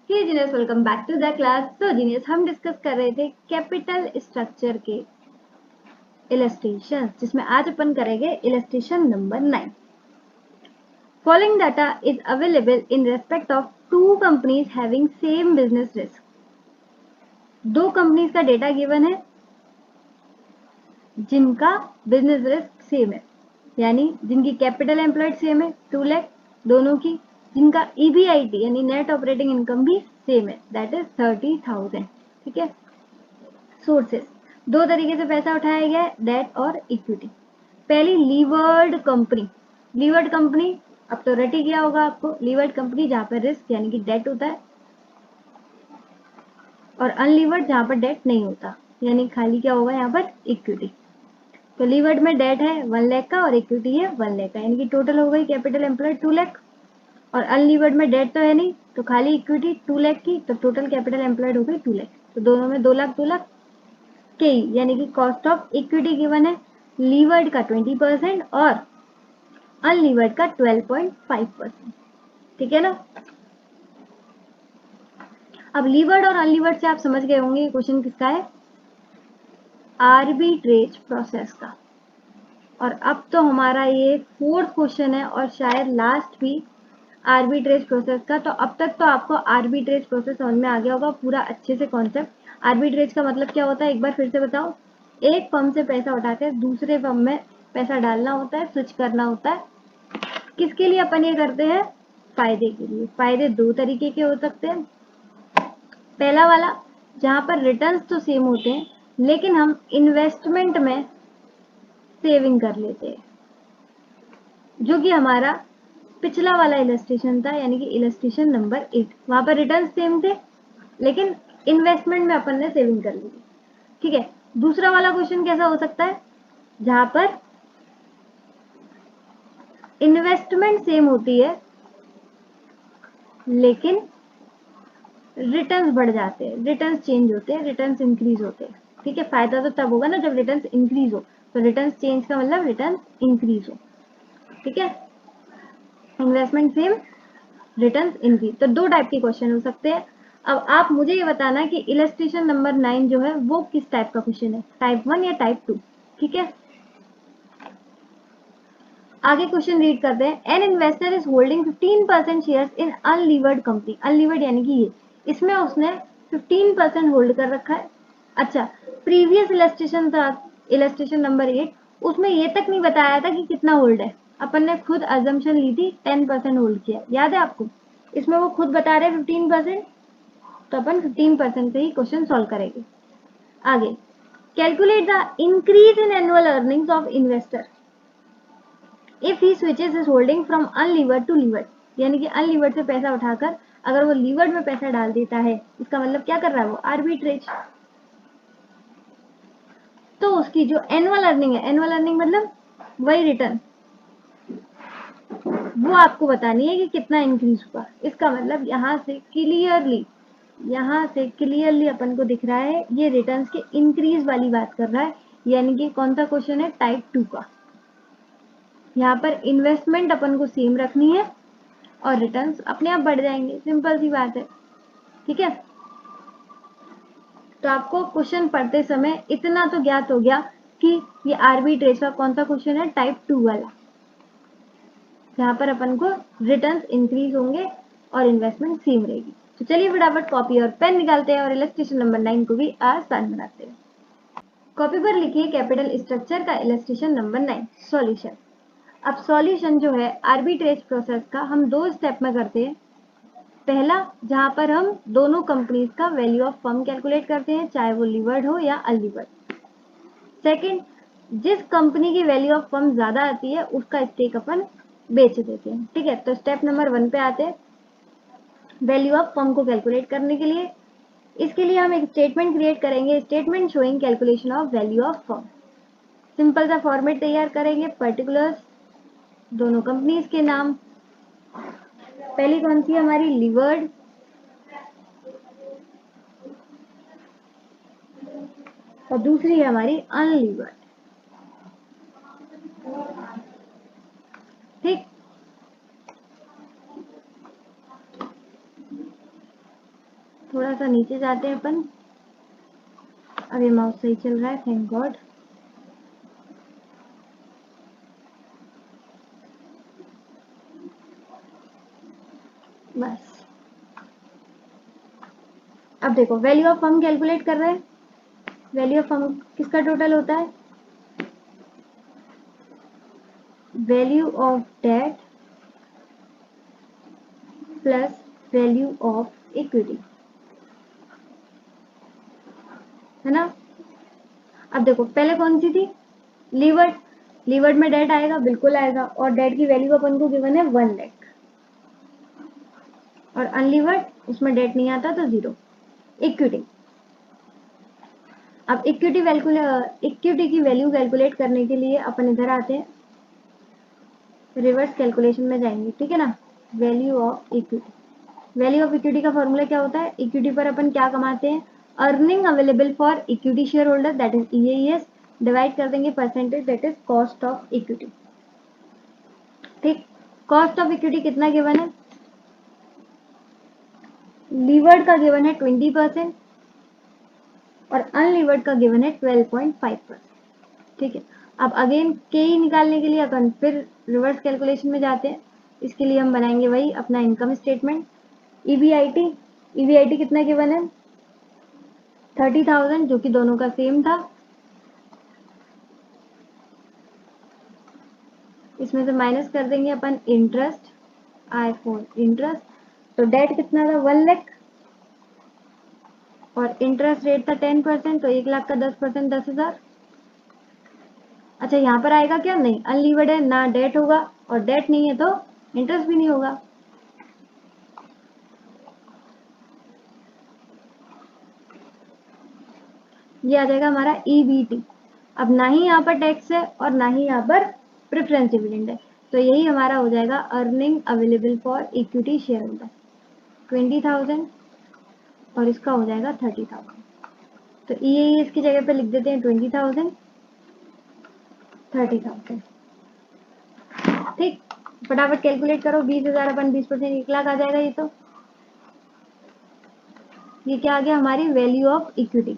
Hey genius, welcome back to the class. तो genius, हम discuss कर रहे थे कैपिटल स्ट्रक्चर के इलस्ट्रेशन, जिसमें आज अपन करेंगे illustration number 9। Following data is available in respect of two companies having same business risk. दो कंपनीज का डेटा गिवन है जिनका बिजनेस रिस्क सेम है, यानी जिनकी कैपिटल एम्प्लॉयड सेम है 2 लाख दोनों की, जिनका EBIT यानी नेट ऑपरेटिंग इनकम भी सेम है, दैट इज 30,000। ठीक है। सोर्सेस, दो तरीके से पैसा उठाया गया है, डेट और इक्विटी। पहली लीवर्ड कंपनी। लीवर्ड कंपनी अब तो रट ही गया होगा आपको। लीवर्ड कंपनी जहां पर रिस्क यानी कि डेट होता है, और अनलीवर्ड जहां पर डेट नहीं होता, यानी खाली क्या होगा यहाँ पर, इक्विटी। तो लीवर्ड में डेट है 1 लाख का और इक्विटी है 1 लाख का, यानी कि टोटल हो गई कैपिटल एम्प्लॉयड 2 लाख। और अनलीवर्ड में डेट तो है नहीं, तो खाली इक्विटी 2 लाख की, तो टोटल कैपिटल एम्प्लॉयड हो गई 2 लाख। तो दोनों में 2 लाख 2 लाख के, यानी कि कॉस्ट ऑफ इक्विटी गिवन है लीवर्ड का 20% और अनलीवर्ड का 12.5%। ठीक है ना। अब लीवर्ड और अनलीवर्ड से आप समझ गए होंगे क्वेश्चन किसका है, आर्बिट्रेज प्रोसेस का। और अब तो हमारा ये 4th क्वेश्चन है और शायद लास्ट भी आर्बिट्रेज प्रोसेस का। तो अब तक तो आपको आर्बिट्रेज प्रोसेस समझ में आ गया होगा पूरा अच्छे से कॉन्सेप्ट। आर्बिट्रेज का मतलब क्या होता है, एक बार फिर से बताओ। एक फर्म से पैसा उठाकर दूसरे फर्म में पैसा डालना होता है, स्विच करना होता है। किसके लिए अपन ये करते हैं, फायदे के लिए। फायदे दो तरीके के हो सकते हैं। पहला वाला, जहां पर रिटर्न्स तो सेम होते हैं लेकिन हम इन्वेस्टमेंट में सेविंग कर लेते हैं, जो कि हमारा पिछला वाला इलस्ट्रेशन था, यानी कि इलस्ट्रेशन नंबर 8। वहां पर रिटर्न सेम थे लेकिन इन्वेस्टमेंट में अपन ने सेविंग कर ली। ठीक है। दूसरा वाला क्वेश्चन कैसा हो सकता है, जहां पर इन्वेस्टमेंट सेम होती है लेकिन रिटर्न्स बढ़ जाते हैं, रिटर्न्स चेंज होते हैं, रिटर्न्स इंक्रीज होते हैं। ठीक है। फायदा तो तब होगा ना जब रिटर्न्स इंक्रीज हो, तो रिटर्न्स चेंज का मतलब रिटर्न्स इंक्रीज हो। ठीक है। Investment same, returns increase. तो दो टाइप के क्वेश्चन हो सकते हैं। अब आप मुझे ये बताना कि इलस्ट्रेशन नंबर 9 जो है वो किस टाइप का क्वेश्चन है, टाइप 1 या टाइप 2। ठीक है। आगे क्वेश्चन रीड करते हैं। An investor is holding 15% shares in unlevered company. Unlevered यानी कि ये, इसमें उसने 15% होल्ड कर रखा है। अच्छा, प्रीवियस इलस्ट्रेशन था इलस्ट्रेशन नंबर 8, उसमें ये तक नहीं बताया था कि कितना होल्ड है। अपन ने खुद अजम्पशन ली थी 10% होल्ड किया, याद है आपको। इसमें वो खुद बता रहे 15%, तो अपन 15% से ही क्वेश्चन सॉल्व करेंगे। आगे, calculate the increase in annual earnings of investor if he switches his holding from unlevered to levered. यानी कि अनलीवर्ड से पैसा उठाकर अगर वो लीवर्ड में पैसा डाल देता है, इसका मतलब क्या कर रहा है वो, आर्बिट्रेज। तो उसकी जो एनुअल अर्निंग है, एनुअल अर्निंग मतलब वही रिटर्न, वो आपको बतानी है कि कितना इंक्रीज हुआ। इसका मतलब यहाँ से क्लियरली अपन को दिख रहा है ये रिटर्न्स के इंक्रीज वाली बात कर रहा है, यानी कि कौन सा क्वेश्चन है, टाइप 2 का। यहाँ पर इन्वेस्टमेंट अपन को सेम रखनी है और रिटर्न्स अपने आप बढ़ जाएंगे, सिंपल सी बात है। ठीक है। तो आपको क्वेश्चन पढ़ते समय इतना तो ज्ञात हो गया कि ये आर्बिट्रेज का कौन सा क्वेश्चन है, टाइप 2 वाला, जहां पर अपन को रिटर्न्स इंक्रीज होंगे और इन्वेस्टमेंट सेम रहेगी। तो चलिए फटाफट कॉपी और पेन निकालते हैं और इलस्ट्रेशन नंबर 9 को भी आसान बनाते हैं। कॉपी पर लिखिए कैपिटल स्ट्रक्चर का इलस्ट्रेशन नंबर 9 सॉल्यूशन। अब सॉल्यूशन जो है आर्बिट्रेज प्रोसेस का हम 2 स्टेप में करते हैं। पहला, जहां पर हम दोनों कंपनीज का वैल्यू ऑफ फर्म कैलकुलेट करते हैं, चाहे वो लीवर्ड हो या अनलीवर्ड। सेकंड, जिस कंपनी की वैल्यू ऑफ फर्म ज्यादा आती है उसका स्टेक अपन बेच देते हैं। ठीक है। तो स्टेप नंबर 1 पे आते हैं, वैल्यू ऑफ फर्म को कैलकुलेट करने के लिए। इसके लिए हम एक स्टेटमेंट क्रिएट करेंगे, statement showing calculation of value of firm. Simple सा फॉर्मेट तैयार करेंगे, पर्टिकुलर्स, दोनों कंपनीज के नाम। पहली कौन सी है हमारी, लीवर्ड, और दूसरी है हमारी अनलीवर्ड। ठीक। थोड़ा सा नीचे जाते हैं अपन। अब ये माउस सही चल रहा है, थैंक गॉड। बस अब देखो वैल्यू ऑफ फर्म कैलकुलेट कर रहे हैं। वैल्यू ऑफ फर्म किसका टोटल होता है? Value of debt plus value of equity, है ना। अब देखो पहले कौन सी थी? लीवर्ड। लीवर्ड में डेट आएगा, बिल्कुल आएगा, और डेट की वैल्यू अपन को गिवन है 1 लाख। और अनलीवर्ड उसमें डेट नहीं आता तो 0। इक्विटी। अब इक्विटी की वैल्यू कैलकुलेट करने के लिए अपन इधर आते हैं, रिवर्स कैलकुलेशन में जाएंगे, ठीक है ना। Value of equity. Value of equity का फॉर्मूला क्या होता है? इक्विटी पर अपन क्या कमाते हैं? Earning available for equity share holder, that is EAES, divide कर देंगे percentage, that is cost of equity. ठीक, कॉस्ट ऑफ इक्विटी कितना गिवन है? लीवर्ड का गिवन है 20% और अनलीवर्ड का गिवन है 12.5%। ठीक है, अब अगेन के ही निकालने के लिए अपन फिर रिवर्स कैलकुलेशन में जाते हैं। इसके लिए हम बनाएंगे वही अपना इनकम स्टेटमेंट। ईबीआईटी कितना गिवन है? 30,000, जो कि दोनों का सेम था। इसमें से माइनस कर देंगे अपन इंटरेस्ट, इंटरेस्ट। तो डेट कितना था? 1 लाख, और इंटरेस्ट रेट था 10%, तो 1 लाख का 10%, 10,000। अच्छा, यहाँ पर आएगा क्या? नहीं, अनलीवर्ड है, ना डेट होगा, और डेट नहीं है तो इंटरेस्ट भी नहीं होगा। ये आ जाएगा हमारा EBT। अब ना ही यहाँ पर टैक्स है और ना ही यहाँ पर प्रेफरेंस डिविडेंड है, तो यही हमारा हो जाएगा earning available for equity share holder 20,000, और इसका हो जाएगा 30,000। तो EAES की जगह पे लिख देते हैं 20,000, 30,000। ठीक, फटाफट कैलकुलेट करो। 20,000 अपन 20%, 1 लाख आ जाएगा। ये क्या आ गया? हमारी वैल्यू ऑफ इक्विटी।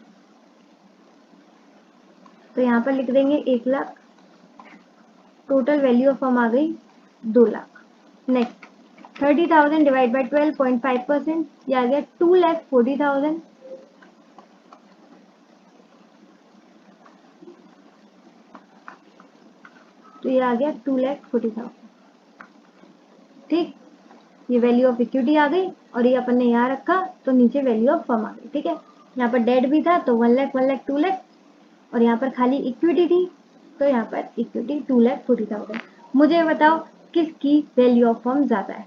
तो यहाँ पर लिख देंगे 1 lakh. Total value of firm आ गई 2 लाख। नेक्स्ट 30,000 डिवाइड बाई 12.5%, ये आ गया 2,40,000। तो ये आ गया 2,40,000। ठीक, ये वैल्यू ऑफ इक्विटी आ गई, और ये अपन ने यहाँ रखा तो नीचे वैल्यू ऑफ फर्म आ गई। ठीक है, यहाँ पर डेट भी था तो 1 लाख, 1 लाख, 2 लाख, और यहाँ पर खाली इक्विटी थी तो यहाँ पर इक्विटी 2,40,000। मुझे बताओ किसकी वैल्यू ऑफ फर्म ज्यादा है?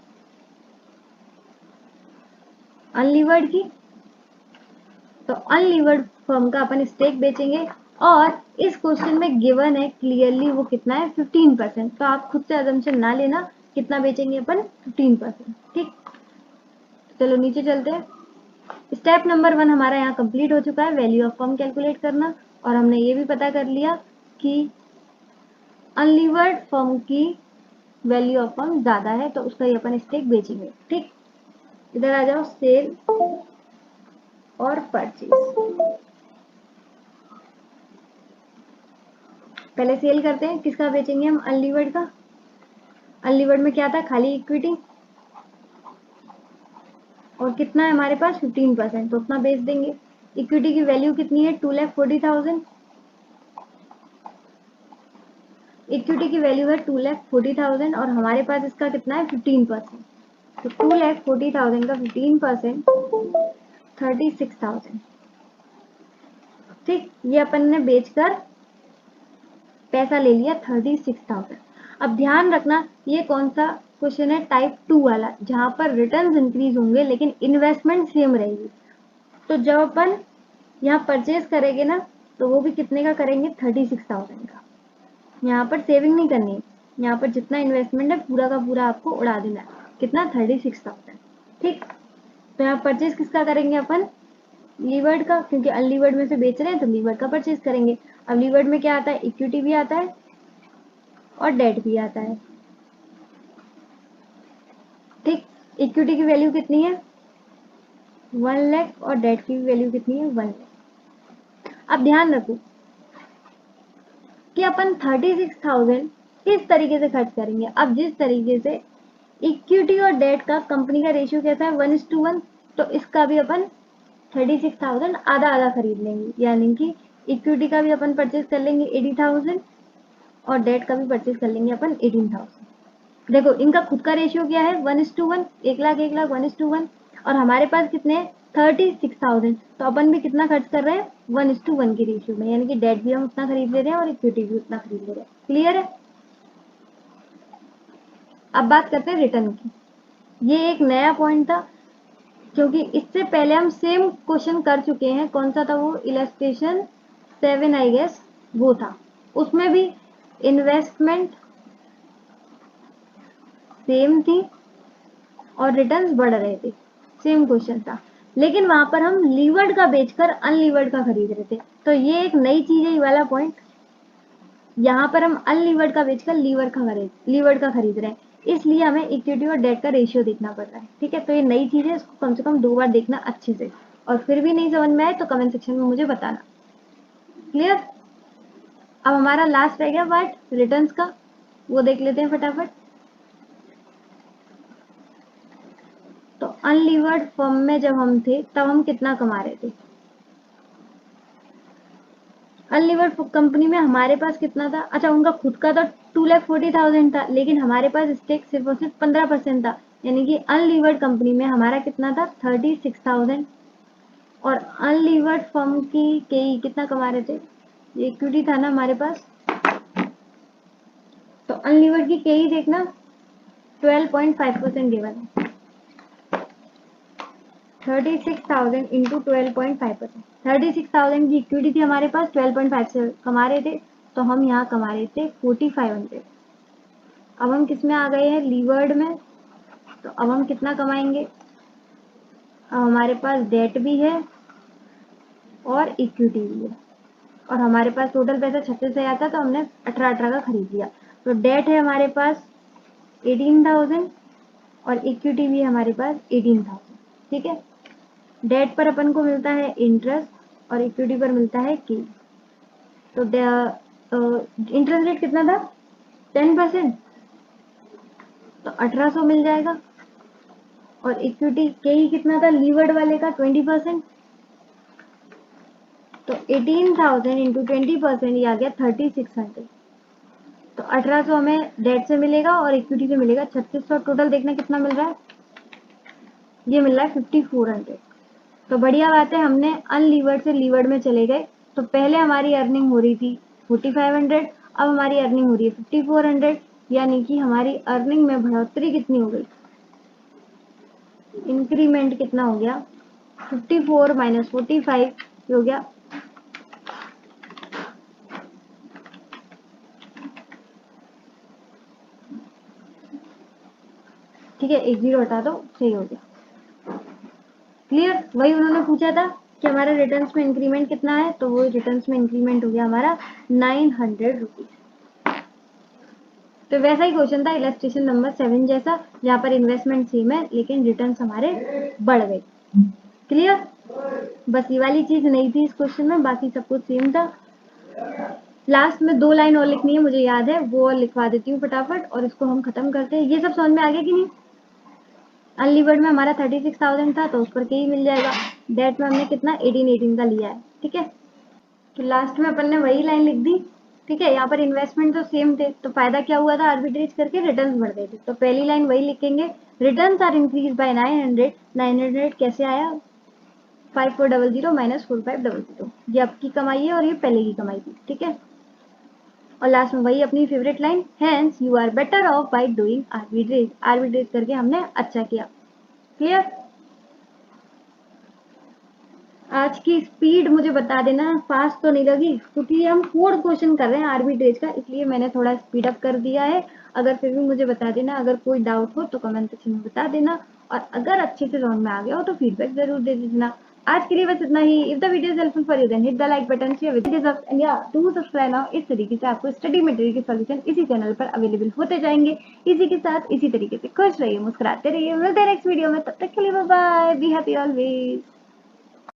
अनलीवर्ड की। तो अनलीवर्ड फर्म का अपन स्टेक बेचेंगे, और इस क्वेश्चन में गिवन है क्लियरली वो कितना है? 15%। तो आप खुद से अजम्पशन ना लेना, कितना बेचेंगे अपन? 15%। ठीक, चलो नीचे चलते हैं। स्टेप नंबर 1 हमारा यहाँ कंप्लीट हो चुका है, वैल्यू ऑफ फर्म कैलकुलेट करना, और हमने ये भी पता कर लिया कि अनलीवर्ड फर्म की वैल्यू ऑफ फर्म ज्यादा है, तो उसका ही अपन स्टेक बेचेंगे। ठीक, इधर आ जाओ, सेल और परचेज। पहले सेल करते हैं, किसका बेचेंगे हम? अनलीवर्ड का। अनलीवर्ड में क्या था? खाली इक्विटी, और कितना है हमारे पास? 15%, तो उतना बेच देंगे। इक्विटी की वैल्यू कितनी है? 2,40,000। इक्विटी की वैल्यू है 2,40,000, और हमारे पास इसका कितना है? 15%। तो 2,40,000 का 15%, 36,000। ठीक, ये अपन ने बेचकर पैसा ले लिया 36,000। अब ध्यान रखना, ये कौन सा क्वेश्चन है? टाइप 2 वाला, जहां पर रिटर्न्स इंक्रीज होंगे लेकिन इन्वेस्टमेंट सेम रहेगी। तो जब अपन यहाँ परचेज करेंगे ना, तो वो भी कितने का करेंगे? 36,000 का। यहाँ पर सेविंग नहीं करनी है, यहाँ पर जितना इन्वेस्टमेंट है पूरा का पूरा आपको उड़ा देना है। कितना? 36,000। ठीक, तो यहाँ परचेज किसका करेंगे अपन? लीवर्ड का, क्योंकि अनलीवर्ड में से बेच रहे हैं तो लीवर्ड का परचेज करेंगे। अब लीवर्ड में क्या आता है? इक्विटी भी आता है और डेट भी आता है। ठीक, इक्विटी की वैल्यू कितनी है? 1 लाख और डेट की वैल्यू कितनी है 1 लाख। अब ध्यान रखो कि अपन 36,000 किस तरीके से खर्च करेंगे। अब जिस तरीके से इक्विटी और डेट का कंपनी का रेशियो कैसा है 1:1, तो इसका भी अपन 36,000 आधा आधा खरीद लेंगे, यानी कि इक्विटी का भी अपन परचेज कर लेंगे 80,000 और डेट का भी परचेज कर लेंगे अपन 18,000। देखो इनका खुद का रेशियो क्या है 1:1, 1 लाख 1:1, और हमारे पास कितने हैं 36,000, तो अपन भी कितना खर्च कर रहे हैं 1:1 की रेशियो में, यानी कि डेट भी हम उतना खरीद ले रहे हैं और इक्विटी भी उतना खरीद ले रहे हैं। क्लियर है। अब बात करते हैं रिटर्न की। ये एक नया पॉइंट था क्योंकि इससे पहले हम सेम क्वेश्चन कर चुके हैं। कौन सा था वो, इलस्ट्रेशन 7 आई गेस वो था। उसमें भी इन्वेस्टमेंट सेम थी और रिटर्न्स बढ़ रहे थे, सेम क्वेश्चन था, लेकिन वहां पर हम लीवर्ड का बेचकर अनलीवर्ड का खरीद रहे थे। तो ये एक नई चीज है, ये वाला पॉइंट। यहाँ पर हम अनलीवर्ड का बेचकर लीवर्ड का खरीद रहे हैं, इसलिए हमें इक्विटी और डेट का रेशियो देखना पड़ रहा है। ठीक है, तो ये नई चीज है, इसको कम से कम 2 बार देखना अच्छे से, और फिर भी नहीं समझ में आए तो कमेंट सेक्शन में मुझे बताना। क्लियर। अब हमारा लास्ट रह गया पार्ट रिटर्न्स का, वो देख लेते हैं फटाफट। तो अनलीवर्ड फर्म में जब हम थे तब हम कितना कमा रहे थे। अनलीवर्ड कंपनी में हमारे पास कितना था, अच्छा उनका खुद का तो 2,40,000 था, लेकिन हमारे पास स्टेक सिर्फ और सिर्फ 15% था, यानी कि अनलीवर्ड कंपनी में हमारा कितना था 36,000। और अनलीवर्ड फर्म की केई कितना कमा रहे थे, ये इक्विटी था ना हमारे पास, तो अनलीवर्ड की केई देखना 12.5% गिवन है। 36,000 इंटू 12.5%, 36,000 की इक्विटी थी हमारे पास, 12.5 से कमा रहे थे, तो हम यहाँ कमा रहे थे 4,500। अब हम किस में आ गए हैं, लीवर्ड में, तो अब हम कितना कमाएंगे। अब हमारे पास डेट भी है और इक्विटी भी है, और हमारे पास टोटल पैसा 36,000 था, तो हमने 18 का खरीद लिया। तो डेट है हमारे पास 18,000 और इक्विटी भी है हमारे पास 18,000। ठीक है, डेट पर अपन को मिलता है इंटरेस्ट और इक्विटी पर मिलता है की। तो इंटरेस्ट रेट कितना था 10%, तो 1,800 मिल जाएगा, और इक्विटी के ही कितना था लीवर्ड वाले का 20%, तो 18,000 इंटू 20% ये आ गया 3,600। तो 1,800 हमें डेट से मिलेगा और इक्विटी से मिलेगा 3,600, टोटल देखना कितना मिल रहा है, ये मिल रहा है 5,400। तो बढ़िया बात है, हमने अनलीवर्ड से लीवर्ड में चले गए। तो पहले हमारी अर्निंग हो रही थी 4,500, अब हमारी अर्निंग हो रही है 5,400, यानी कि हमारी अर्निंग में बढ़ोतरी कितनी हो गई, इंक्रीमेंट कितना हो गया 54 माइनस 45 हो गया। ठीक है, एक जीरो हटा दो, सही हो गया। क्लियर। वही उन्होंने पूछा था कि हमारा रिटर्न्स में इंक्रीमेंट कितना है, तो वो रिटर्न्स में इंक्रीमेंट हो गया हमारा 900 रुपीज। तो वैसा ही क्वेश्चन था इलस्ट्रेशन नंबर 7 जैसा, जहाँ पर इन्वेस्टमेंट सेम है लेकिन रिटर्न्स हमारे बढ़ गए। क्लियर। बस ये वाली चीज नहीं थी इस क्वेश्चन में, बाकी सब कुछ सेम था। लास्ट में 2 लाइन और लिखनी है, मुझे याद है, वो और लिखवा देती हूँ फटाफट, और इसको हम खत्म करते हैं। ये सब समझ में आ गया कि नहीं। अनलीवर्ड में हमारा 36,000 था, तो उस पर के ही मिल जाएगा। डेट में हमने कितना 18 का लिया है। ठीक है, तो लास्ट में अपन ने वही लाइन लिख दी। ठीक है, यहाँ पर इन्वेस्टमेंट तो सेम थे, तो फायदा क्या हुआ था, आर्बिट्रेज करके रिटर्न्स बढ़ गए थे। तो पहली लाइन वही लिखेंगे, रिटर्न्स आर इंक्रीज बाय 900। 900 कैसे आया, 5400 माइनस 4500, ये आपकी कमाई है और ये पहले की कमाई थी। ठीक है, और लास्ट में वही अपनी favourite line, hence you are better off by doing arbitrage. Arbitrage करके हमने अच्छा किया। क्लियर। आज की स्पीड मुझे बता देना, फास्ट तो नहीं लगी, क्योंकि हम 4 क्वेश्चन कर रहे हैं आर्बिट्रेज का, इसलिए मैंने थोड़ा स्पीड अप कर दिया है। अगर फिर भी मुझे बता देना, अगर कोई डाउट हो तो कमेंट सेक्शन में बता देना, और अगर अच्छे से समझ में आ गया हो तो फीडबैक जरूर दे देना। आज के लिए बस इतना ही। If the video is helpful for you then hit the like button, share with and या डू सब्सक्राइब नाउ। इस तरीके से आपको स्टडी मटेरियल के सॉल्यूशन इसी चैनल पर अवेलेबल होते जाएंगे। इसी के साथ इसी तरीके से खुश रहिए, मुस्कुराते रहिए। मिलते हैं नेक्स्ट वीडियो में, तब तक के लिए bye bye, be happy always.